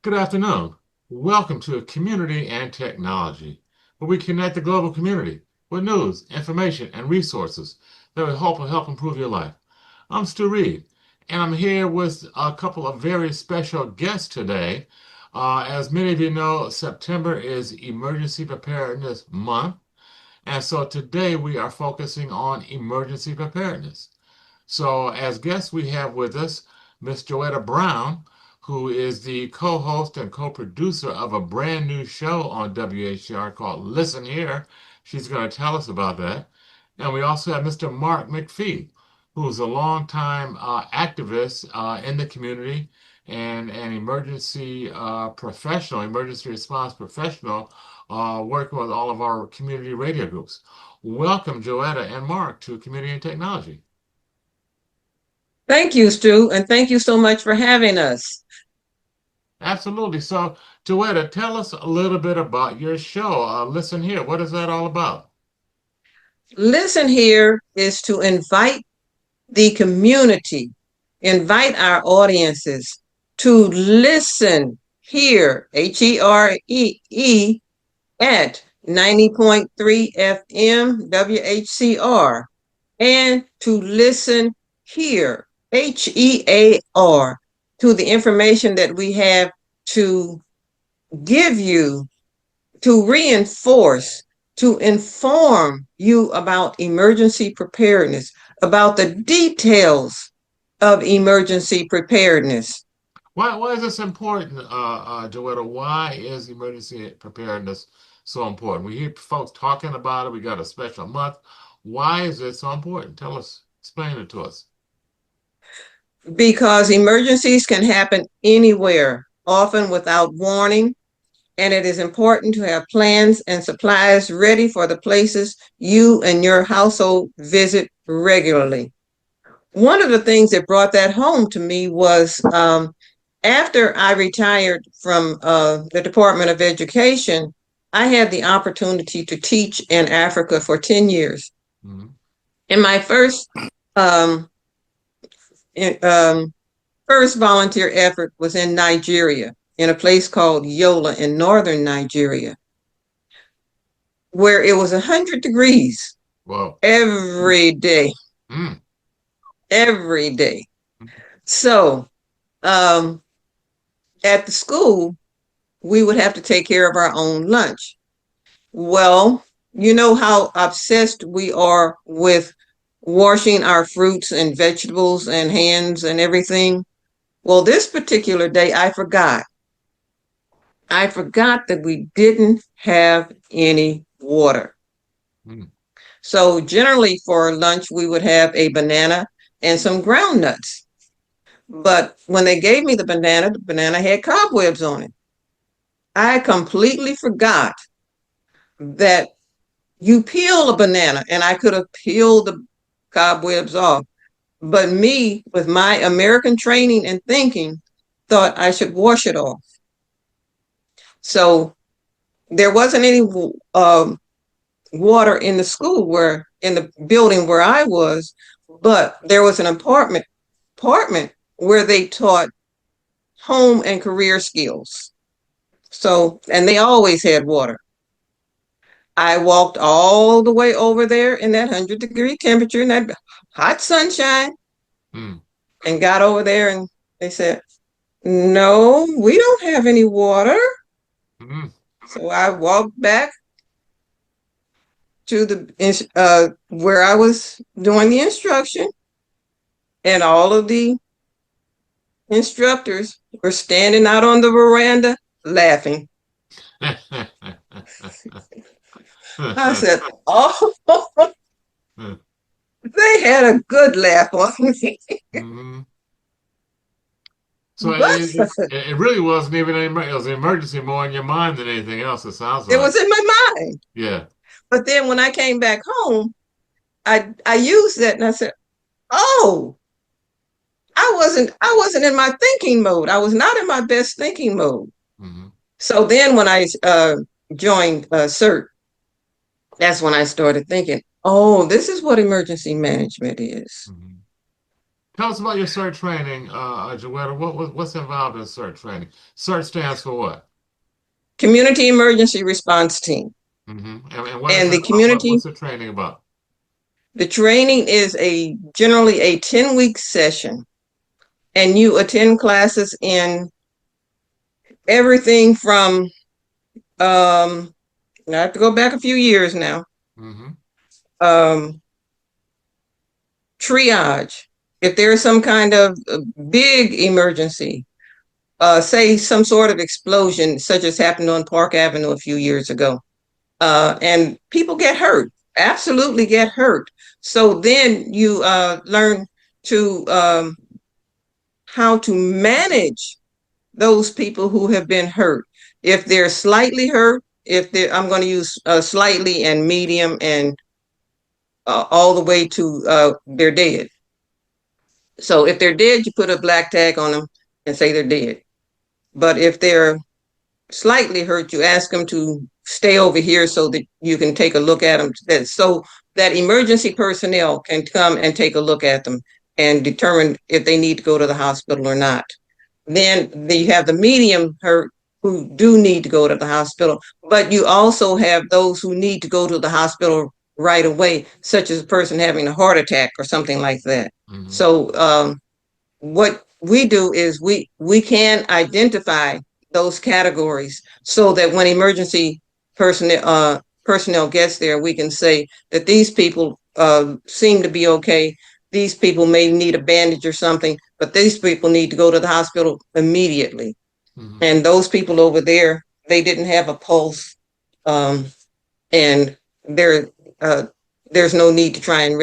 Good afternoon. Welcome to Community and Technology, where we connect the global community with news, information, and resources that will help improve your life. I'm Stu Reid, and I'm here with a couple of very special guests today. As many of you know, September is Emergency Preparedness Month, and so today we are focusing on emergency preparedness. So, as guests, we have with us Miss Joetta Brown, who is the co host and co producer of a brand new show on WHCR called Listen Here. She's going to tell us about that. And we also have Mr. Mark McPhee, who's a longtime activist in the community and an emergency professional, emergency response professional, working with all of our community radio groups. Welcome, Joetta and Mark, to Community and Technology. Thank you, Stu, and thank you so much for having us. Absolutely. So, Joetta, tell us a little bit about your show. Listen here. What is that all about? Listen here is to invite the community, invite our audiences to listen here, HERE, at 90.3 FM WHCR, and to listen here, HEAR, to the information that we have to give you, to reinforce, to inform you about emergency preparedness, about the details of emergency preparedness. Why is this important, Joetta? Why is emergency preparedness so important? We hear folks talking about it. We got a special month. Why is it so important? Tell us, explain it to us. Because emergencies can happen anywhere, often without warning, and it is important to have plans and supplies ready for the places you and your household visit regularly. One of the things that brought that home to me was after I retired from the Department of Education, I had the opportunity to teach in Africa for 10 years. Mhm. And my um, um, first volunteer effort was in Nigeria, in a place called Yola in northern Nigeria, where it was 100 degrees Well, every day, mm, every day. So um, at the school, we would have to take care of our own lunch. Well, you know how obsessed we are with washing our fruits and vegetables and hands and everything. Well, this particular day, I forgot. I forgot that we didn't have any water. mm, So, generally for lunch, we would have a banana and some ground nuts. But when they gave me the banana had cobwebs on it. I completely forgot that you peel a banana, and I could have peeled the cobwebs off. But me, with my American training and thinking, thought I should wash it off. So there wasn't any water in the school in the building where I was, but there was an apartment where they taught home and career skills. So, and they always had water. I walked all the way over there in that 100-degree temperature and that hot sunshine mm, and got over there, and they said, "No, we don't have any water." mm. So I walked back to the where I was doing the instruction, and all of the instructors were standing out on the veranda laughing. I said, "Oh, they had a good laugh on me." Mhm. So But it really wasn't even it was an emergency more in your mind than anything else, it sounds it like. was in my mind. Yeah. But then when I came back home, I used that and I said, "Oh, I wasn't in my thinking mode. I was not in my best thinking mode." Hmm. So then when I joined CERT, that's when I started thinking, "Oh, this is what emergency management is." Hmm. Tell us about your CERT training, Joetta. What's involved in CERT training? CERT stands for what? Community Emergency Response Team. And what is And it? the community, What's the training about? the training is a generally a 10-week session, and you attend classes in everything from I have to go back a few years now. Mm-hmm. Um, Triage. If there's some kind of big emergency, say some sort of explosion, such as happened on Park Avenue a few years ago, and people get hurt, absolutely get hurt. So then you learn to how to manage those people who have been hurt. If they're slightly hurt, if they're, I'm going to use slightly and medium and all the way to they're dead. So if they're dead, you put a black tag on them and say they're dead. But if they're slightly hurt, you ask them to stay over here so that you can take a look at them. So that emergency personnel can come and take a look at them and determine if they need to go to the hospital or not. Then you have the medium hurt who do need to go to the hospital, but you also have those who need to go to the hospital right away, such as a person having a heart attack or something like that. Mm-hmm. So what we do is we can identify those categories so that when emergency personnel gets there, we can say that these people seem to be okay. These people may need a bandage or something, but these people need to go to the hospital immediately. Mm-hmm. And those people over there, they didn't have a pulse, um, and there there's no need to try and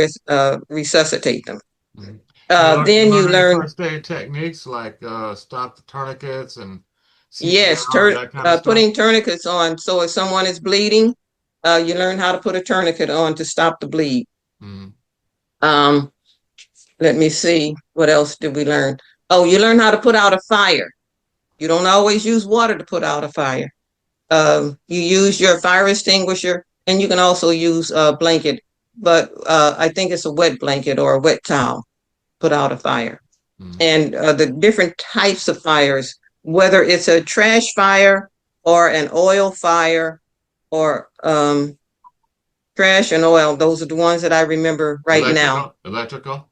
resuscitate them. Mm-hmm. You Then you learn any learn. first aid techniques like stop the tourniquets and Yes, CPR, that kind of stuff? putting tourniquets on. So if someone is bleeding, you learn how to put a tourniquet on to stop the bleed. Mm-hmm. Um, Let me see, what else did we learn? Oh, you learn how to put out a fire. You don't always use water to put out a fire. You use your fire extinguisher, and you can also use a blanket, but I think it's a wet blanket or a wet towel, put out a fire. Mm-hmm. And the different types of fires, whether it's a trash fire or an oil fire or trash and oil, those are the ones that I remember right now. Electrical.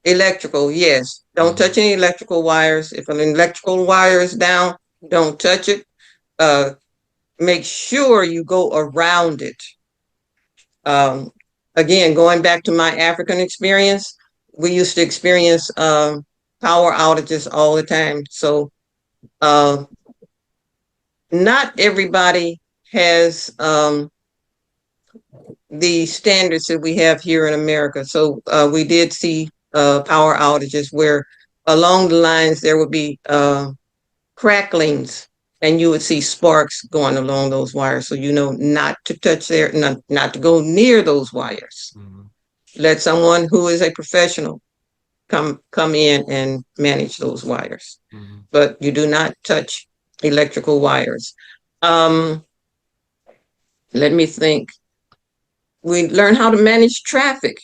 Electrical, yes. Don't Mm-hmm. touch any electrical wires. If an electrical wire is down, don't touch it. Uh, Make sure you go around it. Um, Again, going back to my African experience, we used to experience power outages all the time. So uh, not everybody has the standards that we have here in America. So we did see power outages where along the lines there would be cracklings and you would see sparks going along those wires. So you know not to touch there, not to go near those wires. Mm-hmm. Let someone who is a professional come in and manage those wires. Mm-hmm. But you do not touch electrical wires. Um, Let me think. We learn how to manage traffic.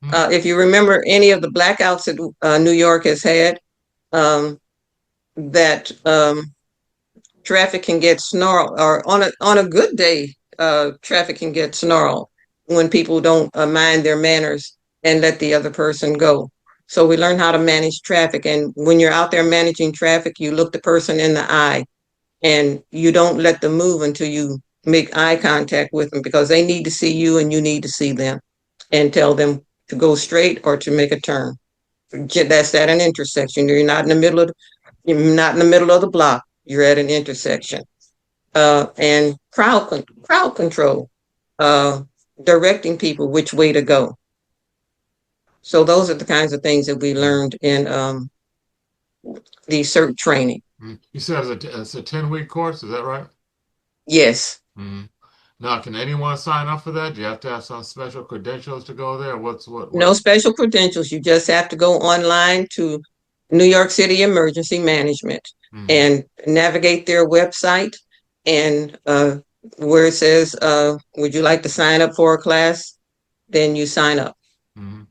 Mm-hmm. If you remember any of the blackouts that New York has had, um, that traffic can get snarled, or on a good day, traffic can get snarled when people don't mind their manners and let the other person go. So we learn how to manage traffic, and when you're out there managing traffic, you look the person in the eye, and you don't let them move until you make eye contact with them because they need to see you and you need to see them, and tell them to go straight or to make a turn. That's at an intersection. You're not in the middle of the block. You're at an intersection. And crowd control, uh, directing people which way to go. So those are the kinds of things that we learned in the CERT training. Mm-hmm. You said it's a 10-week course, is that right? Yes. Mm-hmm. Now, can anyone sign up for that? Do you have to have some special credentials to go there? No What? special credentials. You just have to go online to New York City Emergency Management Mm-hmm. and navigate their website, and where it says, would you like to sign up for a class? Then you sign up. Mm-hmm.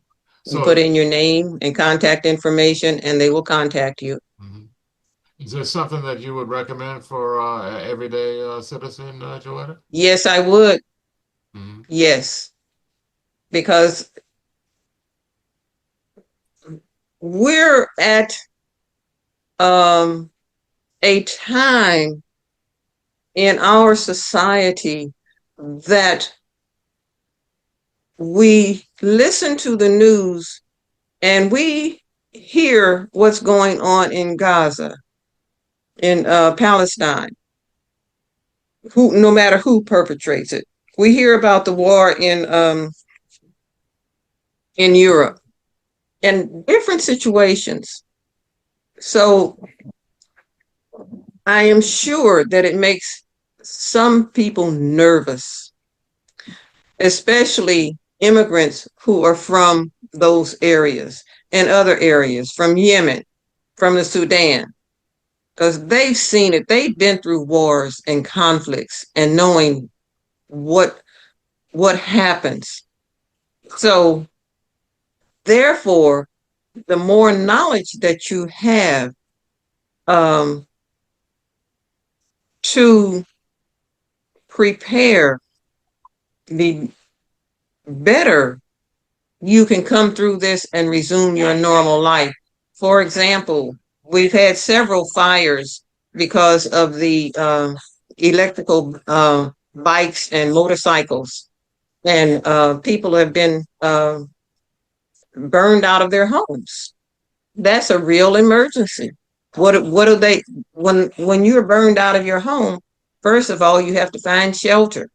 You So, put in your name and contact information, and they will contact you. mhm. Is there something that you would recommend for everyday citizen, Joetta? Yes, I would. Hmm. Yes, because we're at um, a time in our society that we listen to the news and we hear what's going on in Gaza, in Palestine, who, no matter who perpetrates it. We hear about the war in Europe and different situations. So I am sure that it makes some people nervous, especially immigrants who are from those areas and other areas, from Yemen, from the Sudan, because they've seen it. They've been through wars and conflicts and knowing what happens. So therefore, the more knowledge that you have um, to prepare, the better you can come through this and resume your normal life. For example, we've had several fires because of the electrical bikes and motorcycles, and people have been burned out of their homes. That's a real emergency. What do they, when you're burned out of your home? First of all, you have to find shelter.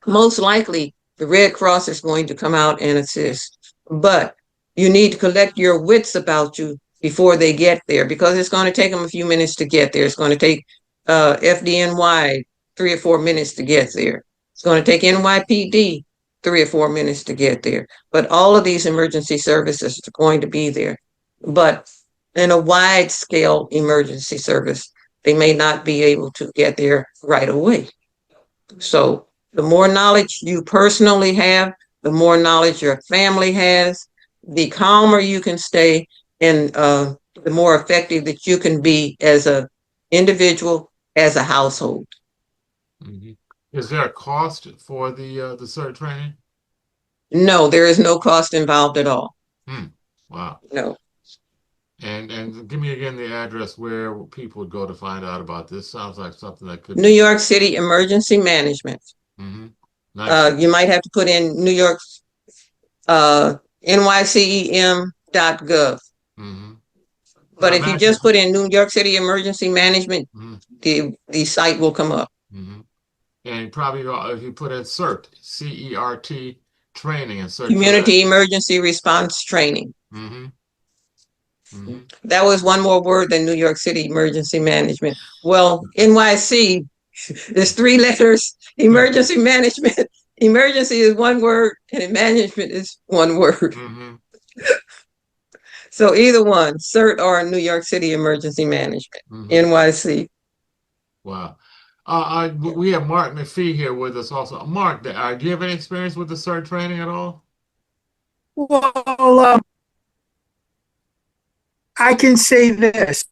Most likely the Red Cross is going to come out and assist, but you need to collect your wits about you before they get there, because it's going to take them a few minutes to get there. It's going to take FDNY 3 or 4 minutes to get there. It's going to take NYPD 3 or 4 minutes to get there. But all of these emergency services are going to be there. But in a wide scale emergency service, they may not be able to get there right away. So the more knowledge you personally have, the more knowledge your family has, the calmer you can stay, and the more effective that you can be as a individual, as a household. Hmm. Is there a cost for the CERT training? No, there is no cost involved at all. Hmm. Wow. No. And give me again the address where people would go to find out about this. Sounds like something that could New be. York City Emergency Management. Hmm. Nice. You might have to put in New York's nycem.gov. Hmm. But I if you imagine. just put in New York City Emergency Management, Hmm. the site will come up. Hmm. And probably if you put in CERT, CERT training and search for that. Community Emergency Response Training. Hmm. Hmm. That was one more word than New York City Emergency Management. Well, NYC, there's 3 letters. Emergency Management. Emergency is one word, and management is one word. Hmm. So either one, CERT or New York City Emergency Management, Hmm. NYC. Wow. We have Mark McPhee here with us also. Mark, do you have any experience with the CERT training at all? Well, I can say this.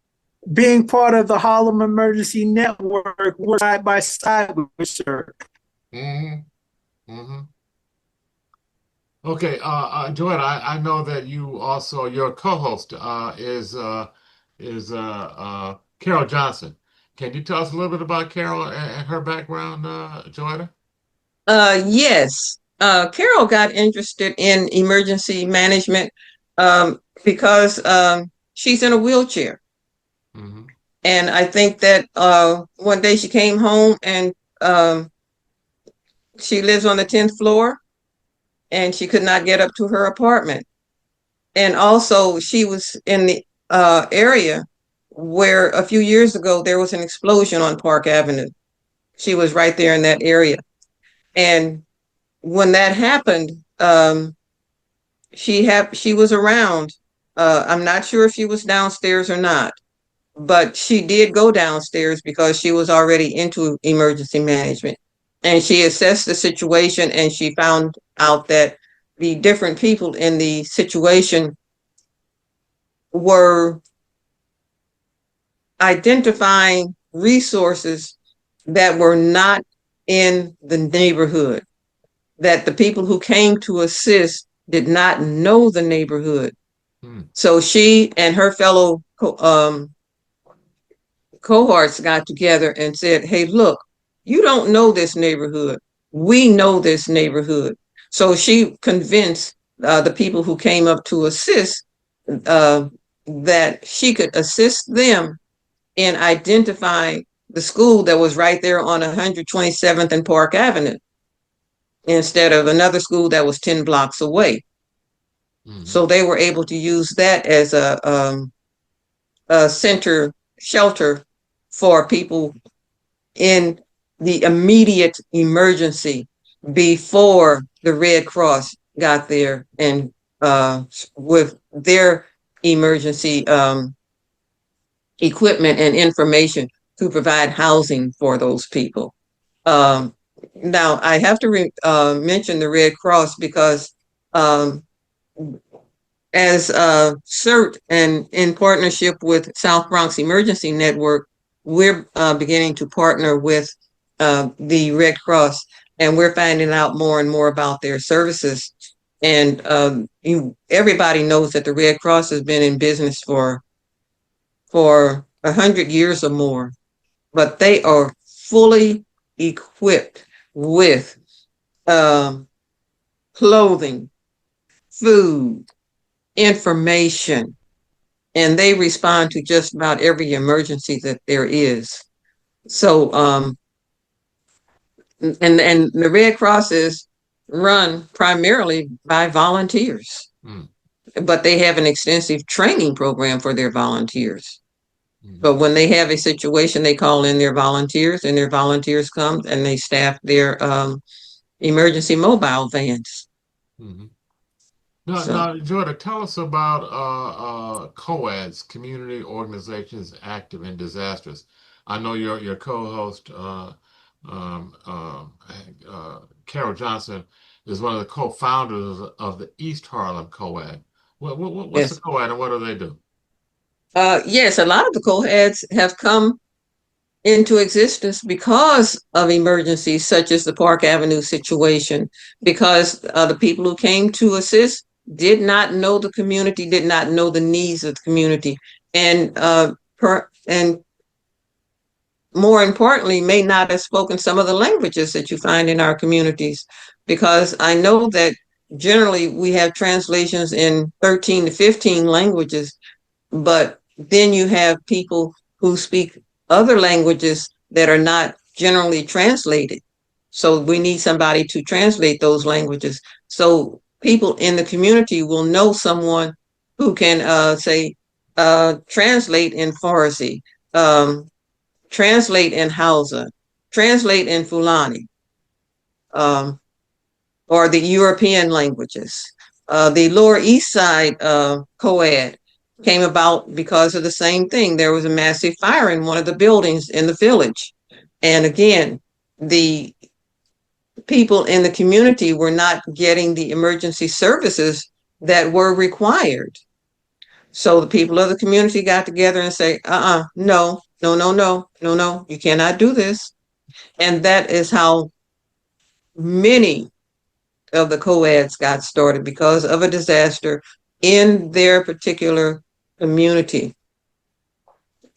Being part of the Harlem Emergency Network, we're side by side with Sir. Hmm. Hmm. Okay, Joette, I know that you also your co-host is Carol Johnson. Can you tell us a little bit about Carol and her background, Joetta? Yes. Carol got interested in emergency management because she's in a wheelchair. Hmm. And I think that one day she came home and she lives on the 10th floor and she could not get up to her apartment. And also, she was in the area where a few years ago there was an explosion on Park Avenue. She was right there in that area. And when that happened, she was around. I'm not sure if she was downstairs or not, but she did go downstairs because she was already into emergency management. And she assessed the situation and she found out that the different people in the situation were identifying resources that were not in the neighborhood, that the people who came to assist did not know the neighborhood. So she and her fellow cohorts got together and said, hey, look, you don't know this neighborhood. We know this neighborhood. So she convinced the people who came up to assist that she could assist them in identifying the school that was right there on 127th and Park Avenue instead of another school that was 10 blocks away. So they were able to use that as a center shelter for people in the immediate emergency before the Red Cross got there and with their emergency equipment and information to provide housing for those people. Now, I have to mention the Red Cross because as CERT and in partnership with South Bronx Emergency Network, we're beginning to partner with the Red Cross, and we're finding out more and more about their services. And everybody knows that the Red Cross has been in business for 100 years or more, but they are fully equipped with clothing, food, information, and they respond to just about every emergency that there is. So, and the Red Cross is run primarily by volunteers, but they have an extensive training program for their volunteers. But when they have a situation, they call in their volunteers, and their volunteers come and they staff their emergency mobile vans. Now, Joetta, tell us about COADs, community organizations active in disasters. I know your co-host, Carol Johnson, is one of the co-founders of the East Harlem COAD. What's the COAD and what do they do? Yes, a lot of the COADs have come into existence because of emergencies such as the Park Avenue situation, because the people who came to assist did not know the community, did not know the needs of the community, and more importantly, may not have spoken some of the languages that you find in our communities, because I know that generally we have translations in 13 to 15 languages, but then you have people who speak other languages that are not generally translated. So we need somebody to translate those languages. So people in the community will know someone who can say, translate in Farsi, translate in Hausa, translate in Fulani, or the European languages. The Lower East Side COAD came about because of the same thing. There was a massive fire in one of the buildings in the village. And again, the people in the community were not getting the emergency services that were required. So the people of the community got together and say, no, you cannot do this. And that is how many of the COADs got started, because of a disaster in their particular community.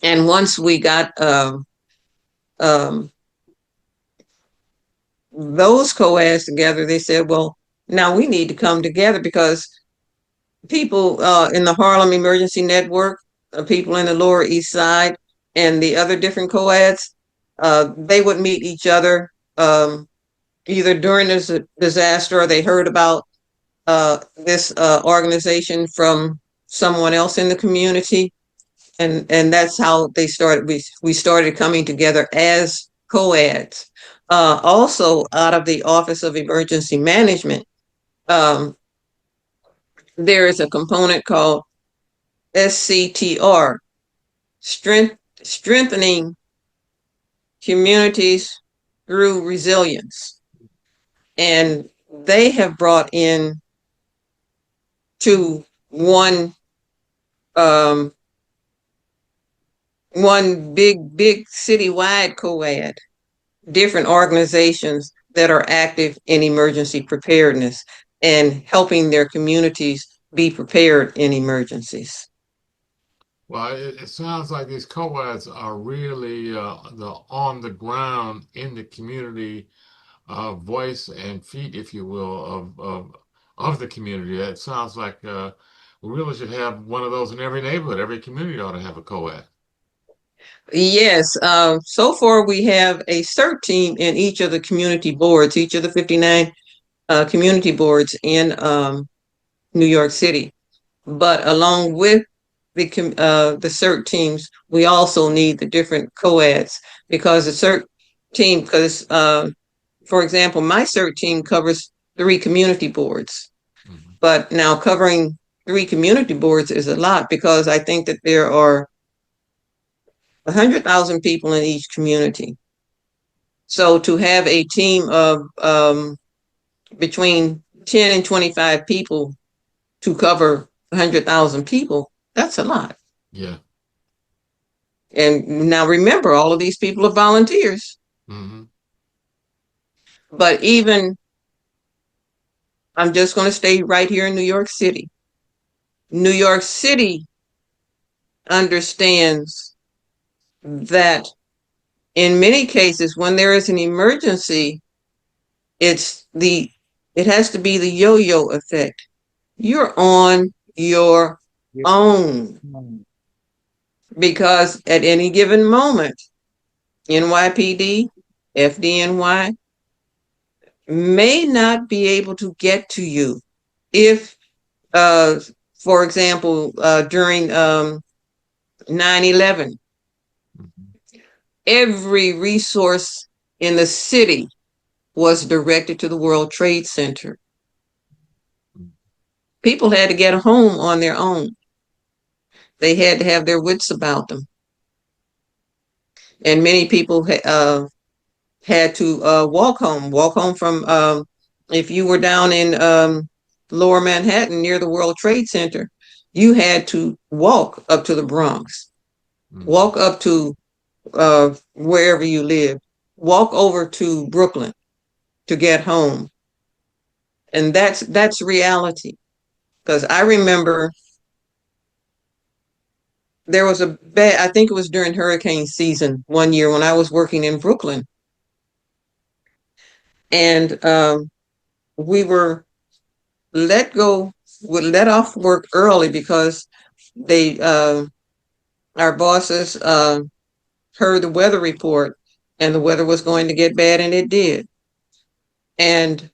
And once we got those COADs together, they said, well, now we need to come together, because people in the Harlem Emergency Network, people in the Lower East Side, and the other different COADs, they would meet each other either during this disaster, or they heard about this organization from someone else in the community. And that's how they started. We started coming together as COADs. Also, out of the Office of Emergency Management, there is a component called SCTR, Strengthening Communities Through Resilience. And they have brought in to um, one big citywide co-ed, different organizations that are active in emergency preparedness and helping their communities be prepared in emergencies. Well, it sounds like these co-eds are really the on the ground in the community voice and feet, if you will, of the community. It sounds like we really should have one of those in every neighborhood. Every community ought to have a co-ed. Yes, so far we have a CERT team in each of the community boards, each of the 59 community boards in New York City. But along with the CERT teams, we also need the different co-eds because the CERT team, because for example, my CERT team covers 3 community boards. Mm-hmm. But now covering 3 community boards is a lot because I think that there are 100,000 people in each community. So to have a team of between 10 and 25 people to cover 100,000 people, that's a lot. Yeah. And now remember, all of these people are volunteers. Mm-hmm. But even, I'm just going to stay right here in New York City. New York City understands that in many cases, when there is an emergency, it has to be the yo-yo effect. You're on your own because at any given moment, NYPD, FDNY may not be able to get to you if, for example, during 9/11, every resource in the city was directed to the World Trade Center. People had to get home on their own. They had to have their wits about them. And many people had to walk home from, if you were down in lower Manhattan near the World Trade Center, you had to walk up to the Bronx, walk up to wherever you lived, walk over to Brooklyn to get home. And that's reality. Because I remember there was I think it was during hurricane season one year when I was working in Brooklyn. And we were let off work early because they our bosses heard the weather report and the weather was going to get bad, and it did. And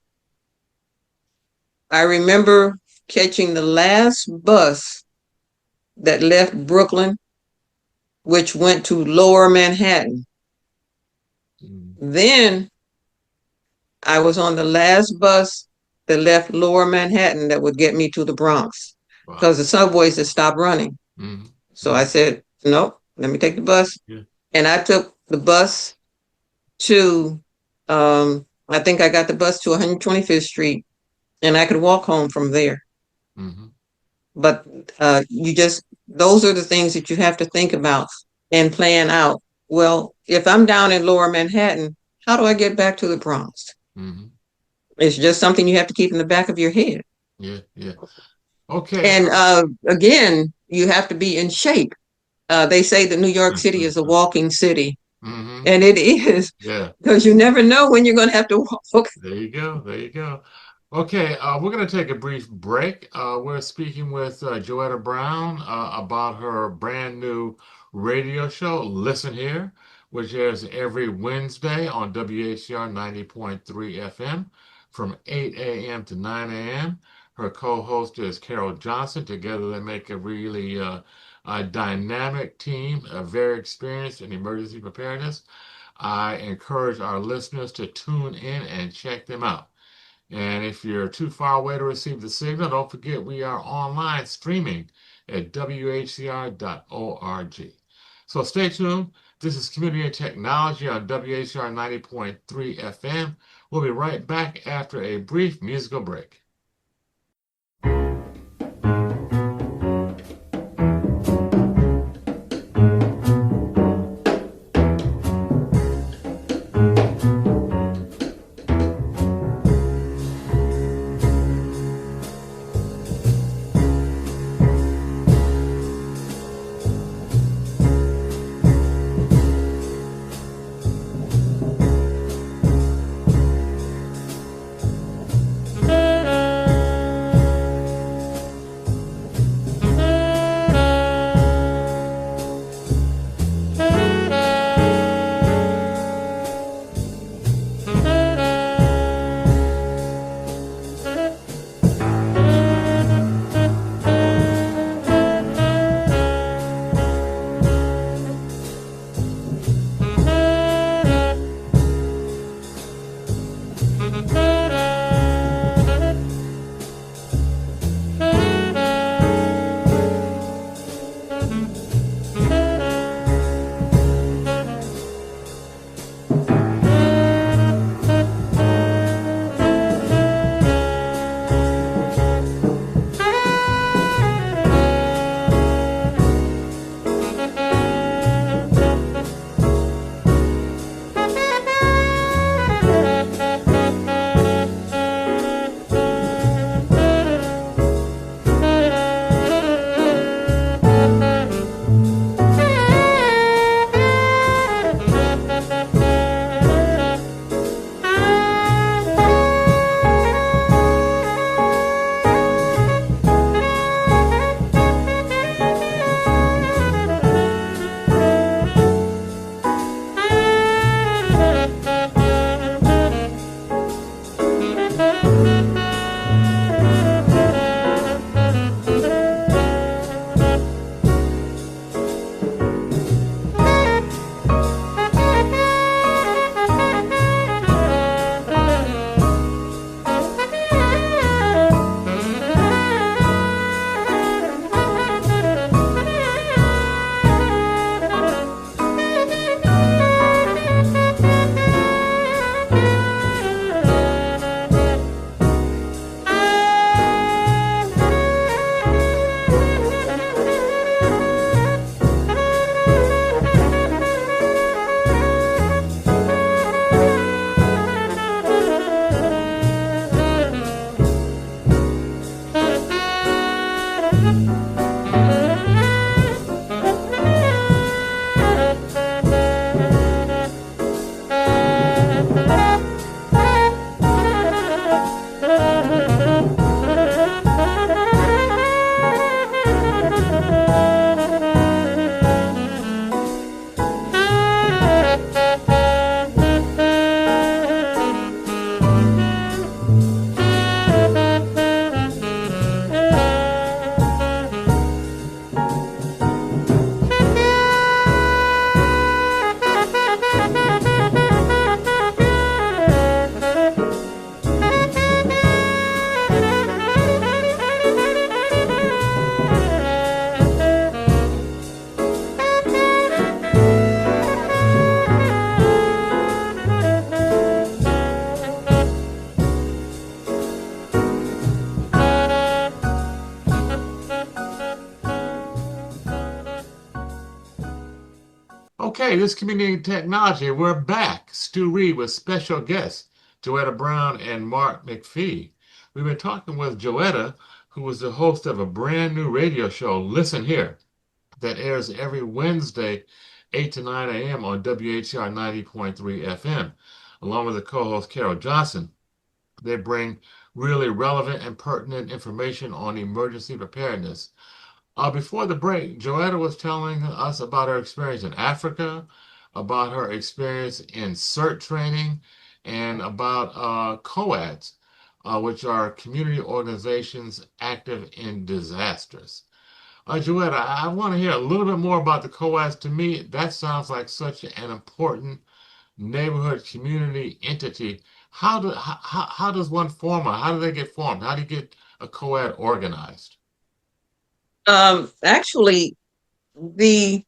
I remember catching the last bus that left Brooklyn, which went to lower Manhattan. Then I was on the last bus that left lower Manhattan that would get me to the Bronx because the subways had stopped running. So I said, nope, let me take the bus. Yeah. And I took the bus to, I think I got the bus to 125th Street and I could walk home from there. But those are the things that you have to think about and plan out. Well, if I'm down in lower Manhattan, how do I get back to the Bronx? It's just something you have to keep in the back of your head. Yeah. Okay. And again, you have to be in shape. They say that New York City is a walking city. And it is. Yeah. Because you never know when you're going to have to walk. There you go. Okay, we're going to take a brief break. We're speaking with Joetta Brown about her brand new radio show, Listen Here, which airs every Wednesday on WHCR 90.3 FM from 8 a.m. to 9 a.m. Her co-host is Carol Johnson. Together they make a really a dynamic team, very experienced in emergency preparedness. I encourage our listeners to tune in and check them out. And if you're too far away to receive the signal, don't forget we are online streaming at WHCR.org. So stay tuned. This is Community and Technology on WHCR 90.3 FM. We'll be right back after a brief musical break. Okay, this community technology, we're back. Stu Reid with special guests, Joetta Brown and Mark McPhee. We've been talking with Joetta, who is the host of a brand new radio show, Listen Here, that airs every Wednesday, 8 to 9 a.m. on WHCR 90.3 FM. Along with the co-host Carol Johnson, they bring really relevant and pertinent information on emergency preparedness. Before the break, Joetta was telling us about her experience in Africa, about her experience in CERT training, and about COADs, which are community organizations active in disasters. Joetta, I want to hear a little bit more about the COADs. To me, that sounds like such an important neighborhood community entity. How does one form it? How do they get formed? How do you get a COAD organized? Actually, the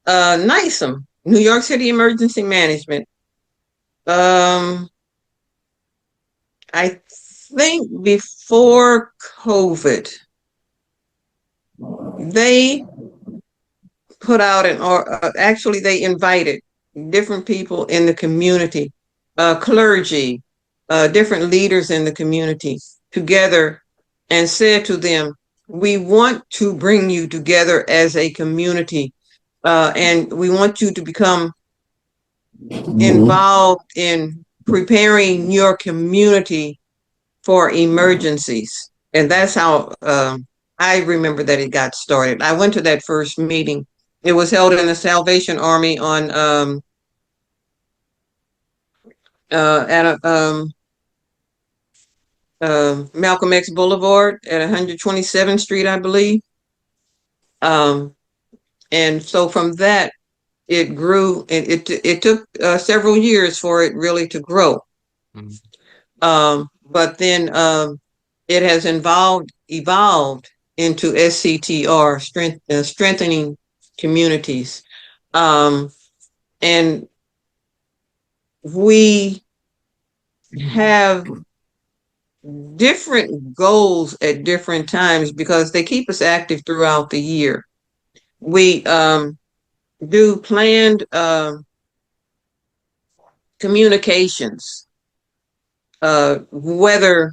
NISM, New York City Emergency Management, um, I think before COVID, they put out or actually they invited different people in the community, clergy, different leaders in the community together and said to them, we want to bring you together as a community, and we want you to become involved in preparing your community for emergencies. And that's how I remember that it got started. I went to that first meeting. It was held in the Salvation Army on at a, Malcolm X Boulevard at 127th Street, I believe. And so from that, it grew. It took several years for it really to grow. But then it has evolved into SCTR, strengthening communities. And we have different goals at different times because they keep us active throughout the year. We do planned communications, weather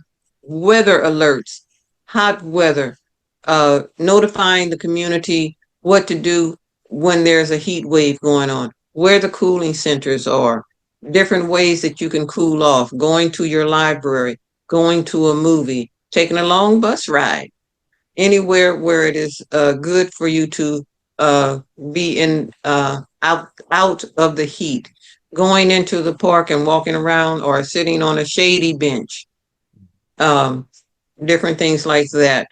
alerts, hot weather, notifying the community what to do when there's a heat wave going on, where the cooling centers are, different ways that you can cool off, going to your library, going to a movie, taking a long bus ride, anywhere where it is good for you to be in out of the heat, going into the park and walking around or sitting on a shady bench, different things like that.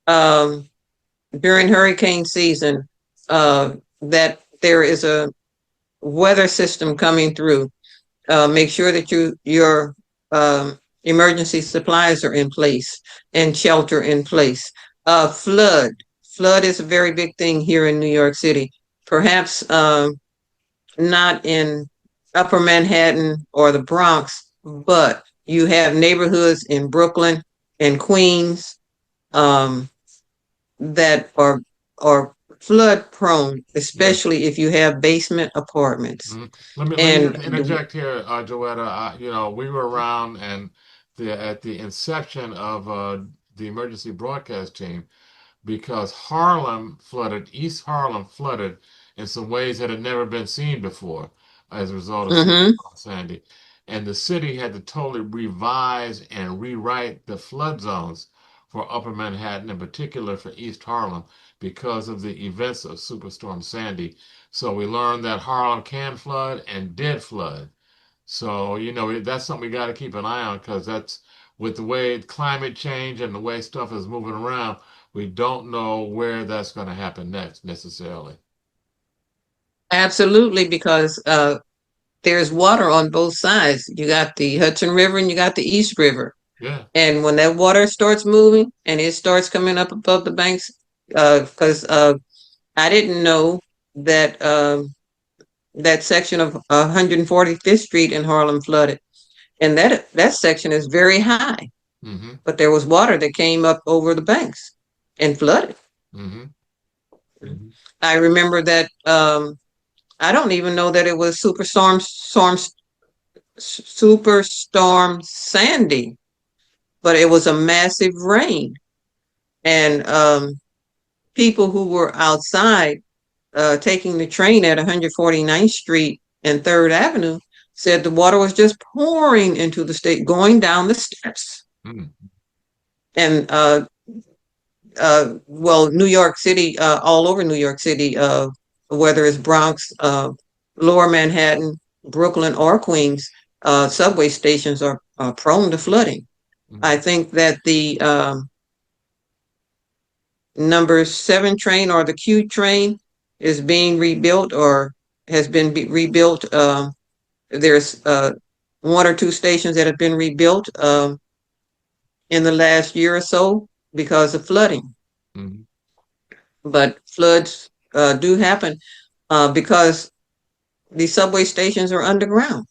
During hurricane season, that there is a weather system coming through. Make sure that your emergency supplies are in place and shelter in place. Flood is a very big thing here in New York City. Perhaps not in Upper Manhattan or the Bronx, but you have neighborhoods in Brooklyn and Queens that are flood prone, especially if you have basement apartments. Let me just interject here, Joetta. We were around and at the inception of the emergency broadcast team because East Harlem flooded in some ways that had never been seen before as a result of Superstorm Sandy. And the city had to totally revise and rewrite the flood zones for Upper Manhattan, in particular for East Harlem, because of the events of Superstorm Sandy. So we learned that Harlem can flood and did flood. So, that's something we got to keep an eye on because that's with the way climate change and the way stuff is moving around, we don't know where that's going to happen next necessarily. Absolutely, because there's water on both sides. You got the Hudson River and you got the East River. Yeah. And when that water starts moving and it starts coming up above the banks, because I didn't know that that section of 145th Street in Harlem flooded, and that section is very high. But there was water that came up over the banks and flooded. I remember that I don't even know that it was Superstorm Sandy, but it was a massive rain. And people who were outside taking the train at 149th Street and 3rd Avenue said the water was just pouring into the state, going down the steps. Mm. And well, New York City, all over New York City, whether it's Bronx, Lower Manhattan, Brooklyn, or Queens, subway stations are prone to flooding. I Mm. think that the number 7 train, or the Q train, is being rebuilt or has been rebuilt. There's 1 or 2 stations that have been rebuilt in the last year or so because of flooding. Mm. But floods do happen because the subway stations are underground.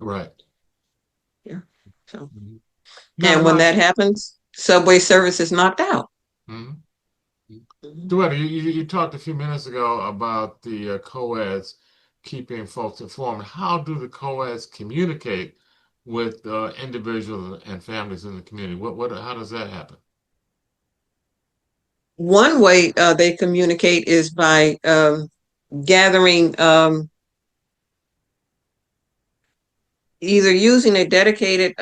Right. Yeah. So, Mm. and when Now, that happens, subway service is knocked out. mm. Mhm. Joetta, you talked a few minutes ago about the co-eds keeping folks informed. How do the co-eds communicate with individuals and families in the community? How does that happen? One way they communicate is by gathering, either using a dedicated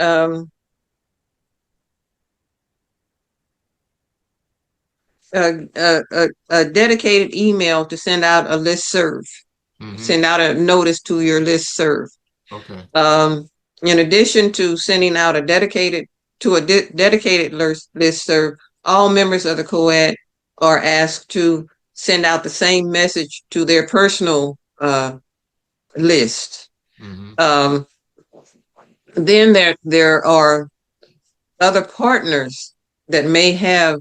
email to send out a listserv, Hmm. send out a notice to your listserv. Okay. Um, in addition to sending out a dedicated listserv, all members of the co-ed are asked to send out the same message to their personal list. Hmm. Um, then there are other partners that may have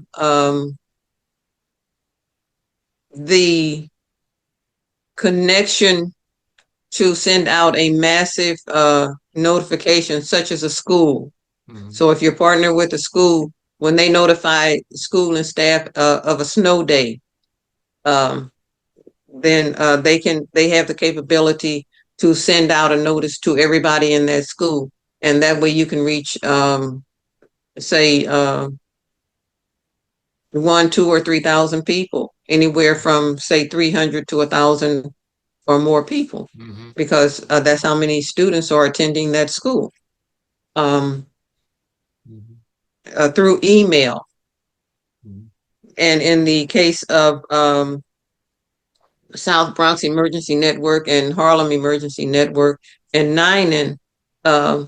the connection to send out a massive notification, such as a school. Hmm. So if you're partner with a school, when they notify school and staff of a snow day, um, then they have the capability to send out a notice to everybody in that school, and that way you can reach, say, 1, 2, or 3,000 people, anywhere from say 300 to 1,000 or more people, Hmm. because that's how many students are attending that school. Um, Hmm. through email. Hmm. And in the case of South Bronx Emergency Network and Harlem Emergency Network and Nine uh,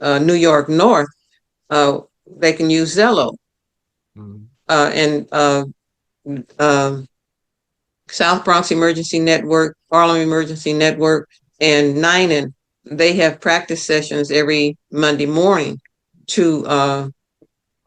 New York North, uh, they can use Zello. Hmm. And um, South Bronx Emergency Network, Harlem Emergency Network, and Nine, they have practice sessions every Monday morning to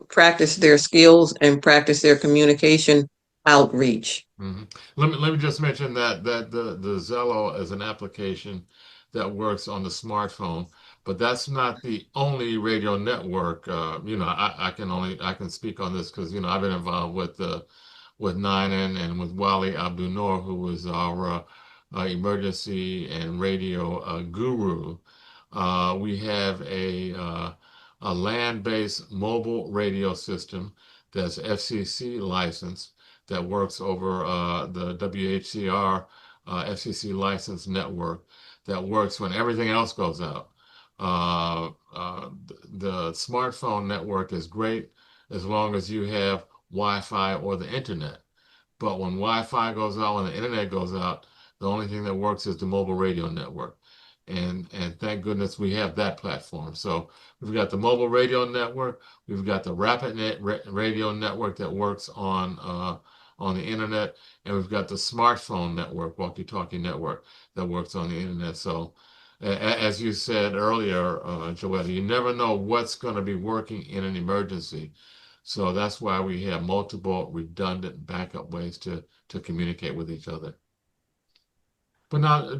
practice their skills and practice their communication outreach. Hmm. Let me just mention that the Zello is an application that works on the smartphone, but that's not the only radio network. I can speak on this because I've been involved with Ninen and with Wally Abdul Noor, who was our emergency and radio guru. We have a land-based mobile radio system that's FCC licensed that works over the WHCR FCC license network that works when everything else goes out. The smartphone network is great as long as you have Wi-Fi or the internet. But when Wi-Fi goes out, when the internet goes out, the only thing that works is the mobile radio network. And thank goodness we have that platform. So we've got the mobile radio network, we've got the rapid radio network that works on the internet, and we've got the smartphone network, walkie-talkie network that works on the internet. So as you said earlier, Joetta, you never know what's going to be working in an emergency. So that's why we have multiple redundant backup ways to communicate with each other. But now,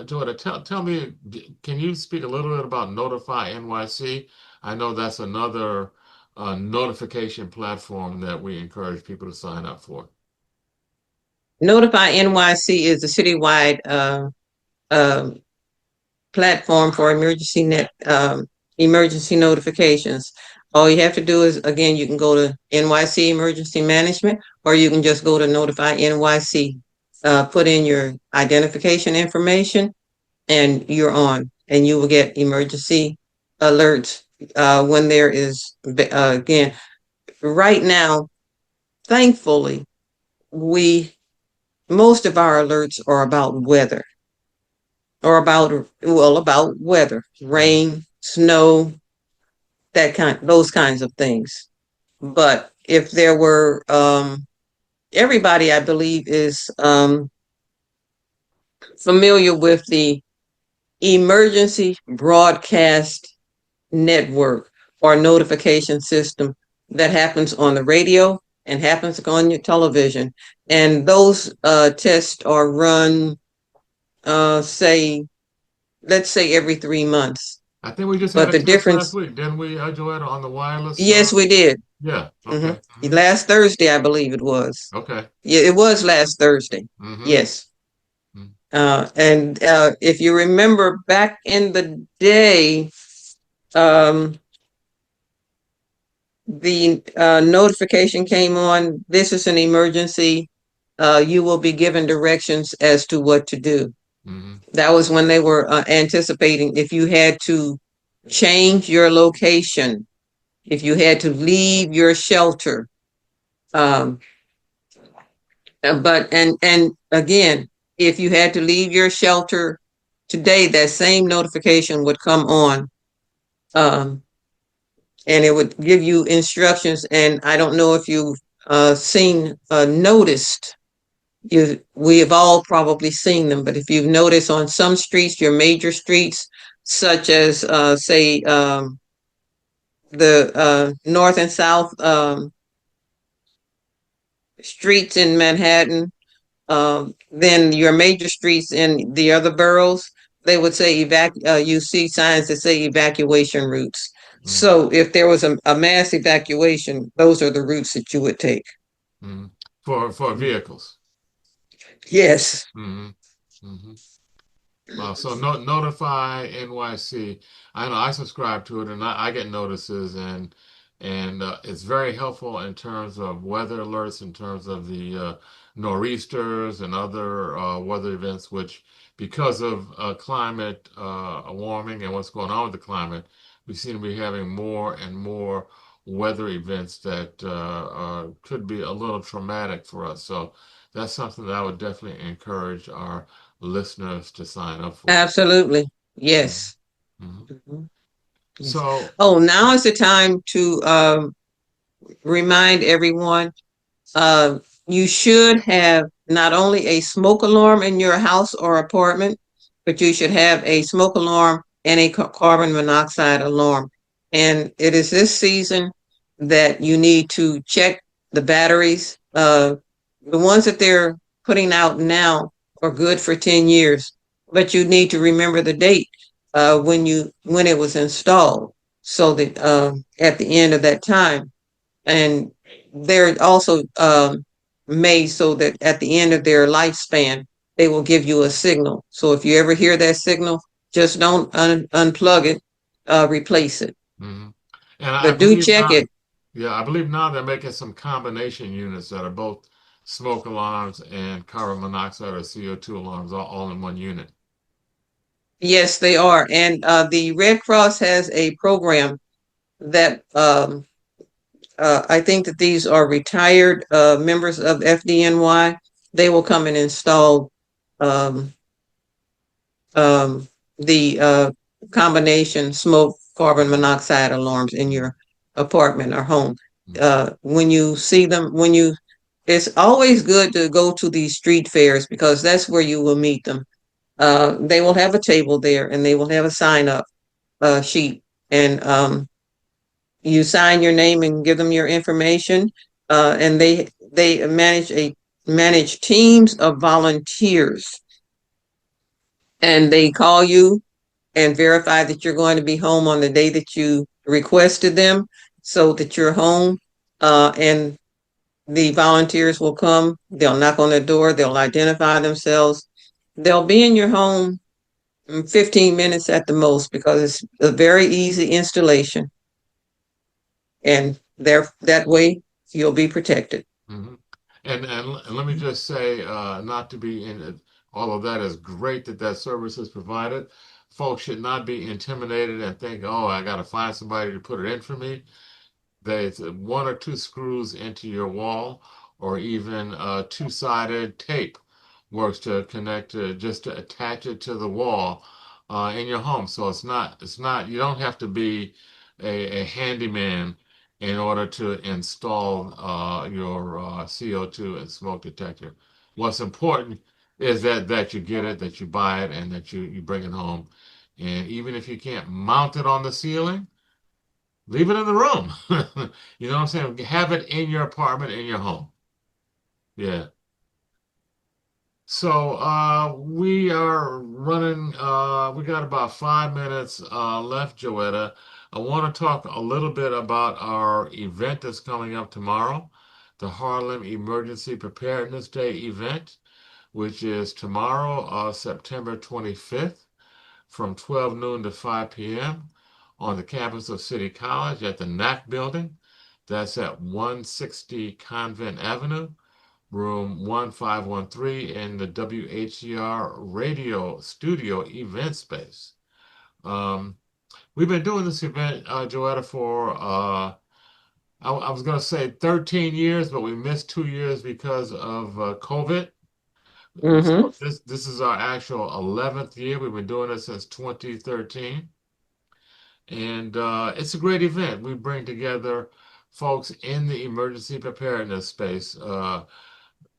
Joetta, tell me, can you speak a little bit about Notify NYC? I know that's another notification platform that we encourage people to sign up for. Notify NYC is a citywide platform for emergency notifications. All you have to do is, again, you can go to NYC Emergency Management, or you can just go to Notify NYC, put in your identification information, and you're on, and you will get emergency alerts when there is, again, right now, thankfully, most of our alerts are about weather, or about weather, rain, snow, those kinds of things. But if there were, everybody, I believe, is familiar with the emergency broadcast network or notification system that happens on the radio and happens on your television. And those tests are run, let's say every 3 months. I think we just had But a the test last difference, week, didn't we, Joetta, on the wireless? yes, we did. Yeah. Okay. Last Thursday, I believe it was. Okay. Yeah, it was last Thursday. Yes. And if you remember back in the day, the notification came on, this is an emergency. You will be given directions as to what to do. That was when they were anticipating if you had to change your location, if you had to leave your shelter. But again, if you had to leave your shelter today, that same notification would come on. And it would give you instructions. And I don't know if you've noticed, we have all probably seen them, but if you've noticed on some streets, your major streets, such as say the north and south streets in Manhattan, then your major streets in the other boroughs, they would say you see signs that say evacuation routes. So if there was a mass evacuation, those are the routes that you would take. For vehicles. Yes. So Notify NYC. I know I subscribe to it, and I get notices, and it's very helpful in terms of weather alerts, in terms of the nor'easters and other weather events, which because of climate warming and what's going on with the climate, we seem to be having more and more weather events that could be a little traumatic for us. So that's something that I would definitely encourage our listeners to sign up for. Absolutely. Yes. So, now is the time to remind everyone, you should have not only a smoke alarm in your house or apartment, but you should have a smoke alarm and a carbon monoxide alarm. And it is this season that you need to check the batteries. The ones that they're putting out now are good for 10 years, but you need to remember the date when it was installed, so that at the end of that time. And they're also made so that at the end of their lifespan, they will give you a signal. So if you ever hear that signal, just don't unplug it, replace it. But do check it. Yeah, I believe now they're making some combination units that are both smoke alarms and carbon monoxide or CO2 alarms all in one unit. Yes, they are. And the Red Cross has a program that I think that these are retired members of FDNY. They will come and install the combination smoke carbon monoxide alarms in your apartment or home. When you see them, it's always good to go to these street fairs, because that's where you will meet them. They will have a table there, and they will have a sign up sheet, and you sign your name and give them your information. And they manage teams of volunteers, and they call you and verify that you're going to be home on the day that you requested them, so that you're home. And The volunteers will come, they'll knock on the door, they'll identify themselves. They'll be in your home in 15 minutes at the most because it's a very easy installation. And that way you'll be protected. Mm-hmm. And let me just say, not to be in all of that is great that that service is provided. Folks should not be intimidated and think, oh, I got to find somebody to put it in for me. There's one or two screws into your wall, or even two-sided tape works to connect to just to attach it to the wall in your home. So it's not you don't have to be a handyman in order to install your CO2 and smoke detector. What's important is that you get it, that you buy it, and that you bring it home. And even if you can't mount it on the ceiling, leave it in the room. You know what I'm saying? Have it in your apartment, in your home. Yeah. So we are running, we got about 5 minutes left, Joetta. I want to talk a little bit about our event that's coming up tomorrow, the Harlem Emergency Preparedness Day event, which is tomorrow, September 25th, from 12 noon to 5 p.m. on the campus of City College at the NAC building. That's at 160 Convent Avenue, room 1513 in the WHCR radio studio event space. Um, we've been doing this event, Joetta, for I was going to say 13 years, but we missed 2 years because of COVID. Mm-hmm. So this is our actual 11th year. We've been doing it since 2013. And it's a great event. We bring together folks in the emergency preparedness space.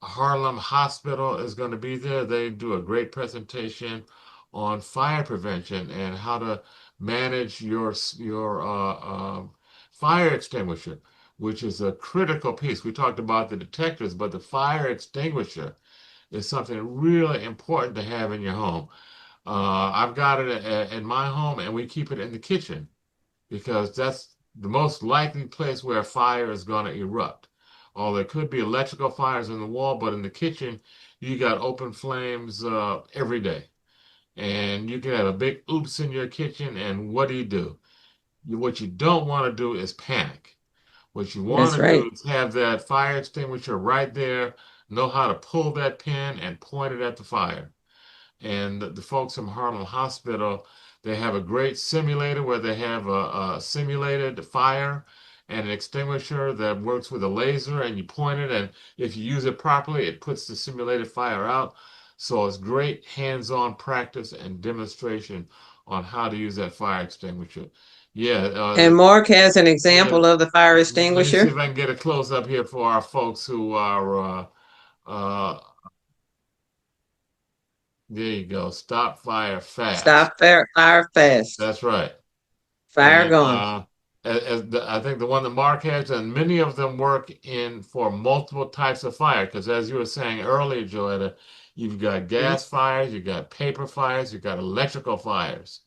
Harlem Hospital is going to be there. They do a great presentation on fire prevention and how to manage your fire extinguisher, which is a critical piece. We talked about the detectors, but the fire extinguisher is something really important to have in your home. I've got it in my home, and we keep it in the kitchen because that's the most likely place where a fire is going to erupt. Or there could be electrical fires in the wall, but in the kitchen, you got open flames every day. And you can have a big oops in your kitchen, and what do? What you don't want to do is panic. What you want That's to right. do is have that fire extinguisher right there, know how to pull that pin and point it at the fire. And the folks from Harlem Hospital, they have a great simulator where they have a simulated fire and an extinguisher that works with a laser, and you point it, and if you use it properly, it puts the simulated fire out. So it's great hands-on practice and demonstration on how to use that fire extinguisher. Yeah, And Mark has an yeah. example of the fire Let me see extinguisher. if I can get a close up here for our folks who are uh, there you go. Stop fire fast. Stop fire fast. That's right. Fire And gone. I think the one that Mark has, and many of them work in for multiple types of fire. Because as you were saying earlier, Joetta, you've got Mhm. gas fires, you've got paper fires, you've got electrical fires.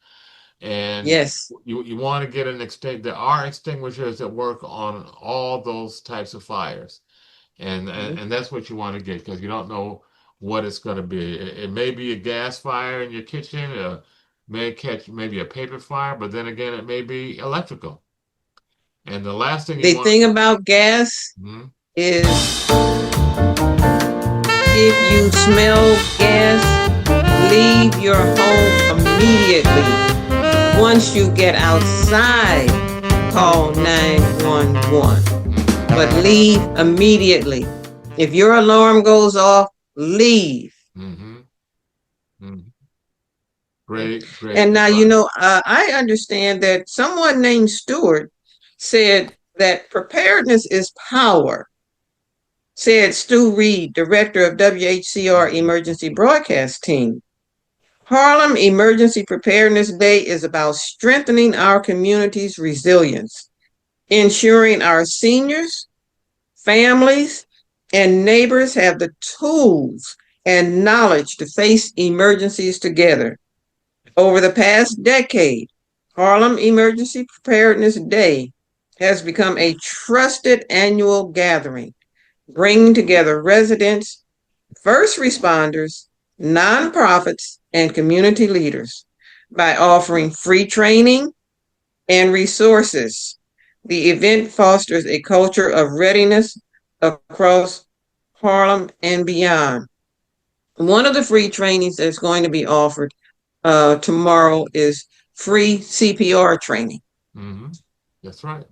And Yes, you want to get an extinct. There are extinguishers that work on all those types of fires. and and, mhm. and that's what you want to get because you don't know what it's going to be. It may be a gas fire in your kitchen, may catch maybe a paper fire, but then again, it may be electrical. And the last thing you The want, thing about gas Mhm. is if you smell gas, leave your home immediately. Once you get outside, call 911, but leave immediately. If your alarm goes off, leave. hmm hmm great And now, advice. I understand that someone named Stewart said that preparedness is power, said Stu Reid, director of WHCR Emergency Broadcast Team. Harlem Emergency Preparedness Day is about strengthening our community's resilience, ensuring our seniors, families, and neighbors have the tools and knowledge to face emergencies together. Over the past decade, Harlem Emergency Preparedness Day has become a trusted annual gathering bringing together residents, first responders, nonprofits, and community leaders by offering free training and resources. The event fosters a culture of readiness across Harlem and beyond. One of the free trainings that's going to be offered tomorrow is free CPR training. Mm-hmm. That's right.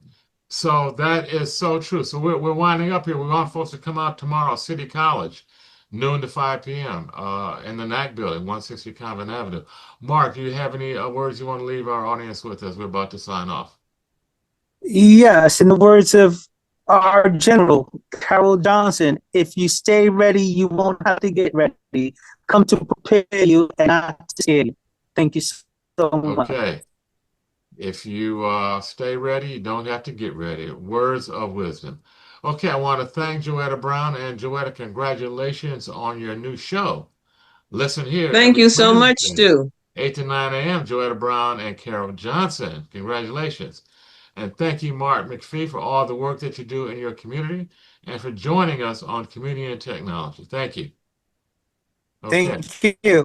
So that is so true. So we're winding up here. We want folks to come out tomorrow, City College, noon to 5 p.m. In the NAC building, 160 Convent Avenue. Mark, do you have any words you want to leave our audience with as we're about to sign off? Yes, in the words of our general, Carol Johnson, if you stay ready, you won't have to get ready. Come to prepare you and not to scare you. Thank you so much. Okay. If you stay ready, you don't have to get ready. Words of wisdom. Okay, I want to thank Joetta Brown. And Joetta, congratulations on your new show. Listen here Thank every you so much, Wednesday, Stu. 8 to 9 a.m. Joetta Brown and Carol Johnson. Congratulations. And thank you, Mark McPhee, for all the work that you do in your community and for joining us on Community and Technology. Thank you. Okay. Thank you.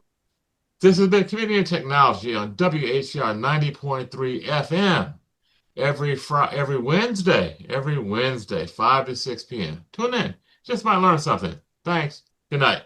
This has been Community and Technology on WHCR 90.3 FM every Wednesday, 5 to 6 p.m. Tune in. Just might learn something. Thanks. Good night.